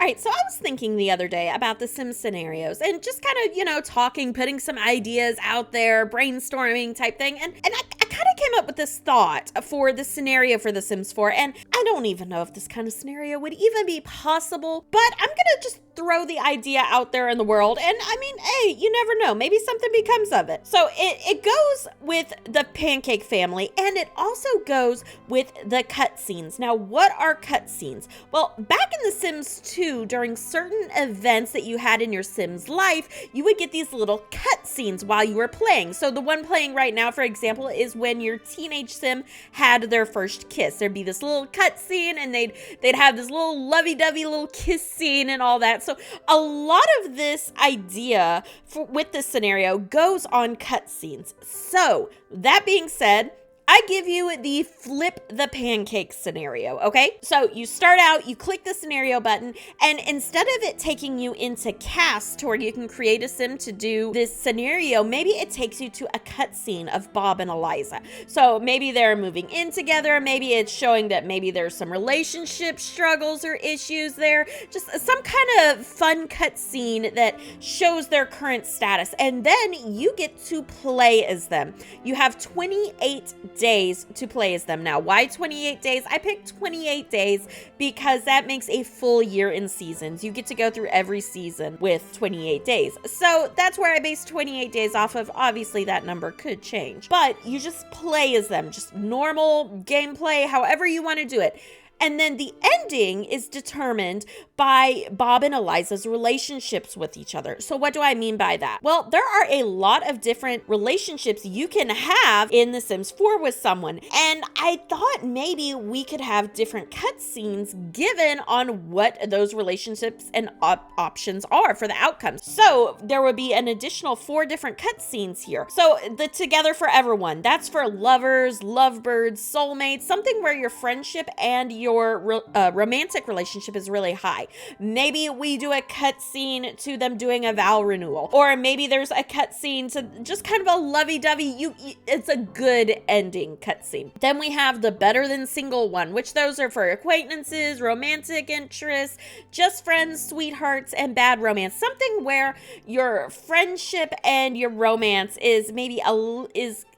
All right, so I was thinking the other day about the Sims scenarios and just kind of, talking, putting some ideas out there, brainstorming type thing. And I kind of came up with this thought for the scenario for The Sims 4. And I don't even know if this kind of scenario would even be possible, but I'm going to just throw the idea out there in the world. And I mean, hey, you never know. Maybe something becomes of it. So it goes with the Pancake family, and it also goes with the cutscenes. Now, what are cutscenes? Well, back in The Sims 2, during certain events that you had in your Sims life, you would get these little cutscenes while you were playing. So the one playing right now, for example, is when your teenage Sim had their first kiss. There'd be this little cutscene, and they'd have this little lovey-dovey little kiss scene and all that. So a lot of this idea with this scenario goes on cutscenes. So that being said, I give you the Flip the Pancakes scenario, okay? So you start out, you click the scenario button, and instead of it taking you into cast to where you can create a sim to do this scenario, maybe it takes you to a cutscene of Bob and Eliza. So maybe they're moving in together, maybe it's showing that maybe there's some relationship struggles or issues there, just some kind of fun cutscene that shows their current status, and then you get to play as them. You have 28 days to play as them. Now, why 28 days? I picked 28 days because that makes a full year in seasons. You get to go through every season with 28 days. So that's where I based 28 days off of. Obviously, that number could change, but you just play as them, just normal gameplay, however you want to do it. And then the ending is determined by Bob and Eliza's relationships with each other. So what do I mean by that? Well, there are a lot of different relationships you can have in The Sims 4 with someone. And I thought maybe we could have different cutscenes given on what those relationships and options are for the outcomes. So there would be an additional 4 different cutscenes here. So the Together Forever one, that's for lovers, lovebirds, soulmates, something where your friendship and your romantic relationship is really high. Maybe we do a cutscene to them doing a vow renewal, or maybe there's a cutscene to just kind of a lovey-dovey. It's a good ending cutscene. Then we have the Better Than Single one, which those are for acquaintances, romantic interests, just friends, sweethearts, and bad romance. Something where your friendship and your romance is maybe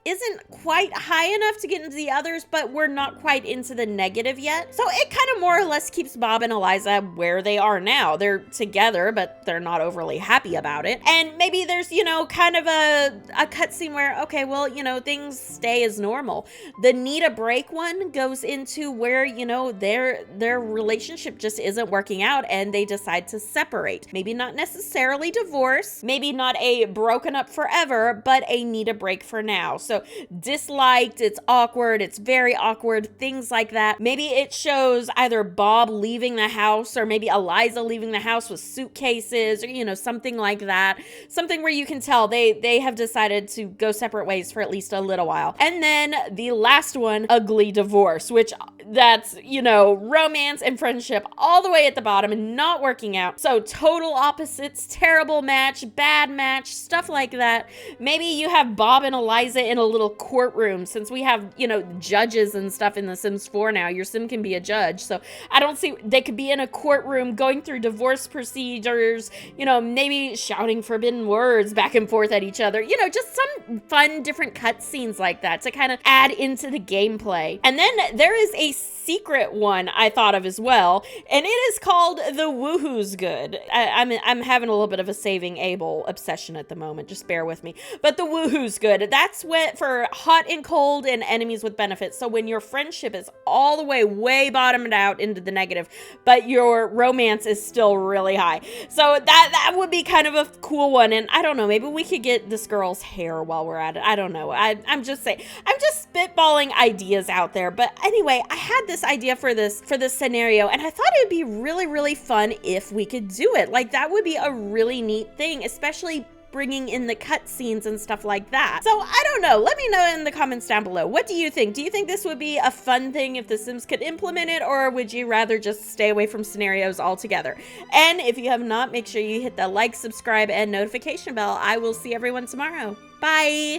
isn't quite high enough to get into the others, but we're not quite into the negative yet. So it kind of more or less keeps Bob and Eliza where they are now. They're together, but they're not overly happy about it. And maybe there's, kind of a cutscene where, okay, well, things stay as normal. The Need a Break one goes into where, their relationship just isn't working out and they decide to separate. Maybe not necessarily divorce, maybe not a broken up forever, but a need a break for now. So disliked, it's awkward, it's very awkward, things like that. Maybe it shows either Bob leaving the house or maybe Eliza leaving the house with suitcases or, something like that. Something where you can tell they have decided to go separate ways for at least a little while. And then the last one, Ugly Divorce, which that's, romance and friendship all the way at the bottom and not working out. So total opposites, terrible match, bad match, stuff like that. Maybe you have Bob and Eliza in a little courtroom, since we have, judges and stuff in The Sims 4 now. Your sim can be a judge. So I don't see, they could be in a courtroom going through divorce procedures, maybe shouting forbidden words back and forth at each other, just some fun different cutscenes like that to kind of add into the gameplay. And then there is a secret one I thought of as well, and it is called the Woohoo's Good. I'm having a little bit of a Saving Abel obsession at the moment, just bear with me. But the Woohoo's Good, that's what for hot and cold and enemies with benefits. So when your friendship is all the way bottomed out into the negative, but your romance is still really high. So that would be kind of a cool one. And I don't know, maybe we could get this girl's hair while we're at it. I don't know. I'm just saying, I'm just spitballing ideas out there. But anyway, I had this idea for this scenario, and I thought it would be really, really fun if we could do it. Like, that would be a really neat thing, especially bringing in the cutscenes and stuff like that. So I don't know. Let me know in the comments down below. What do you think? Do you think this would be a fun thing if The Sims could implement it, or would you rather just stay away from scenarios altogether? And if you have not, make sure you hit the like, subscribe, and notification bell. I will see everyone tomorrow. Bye!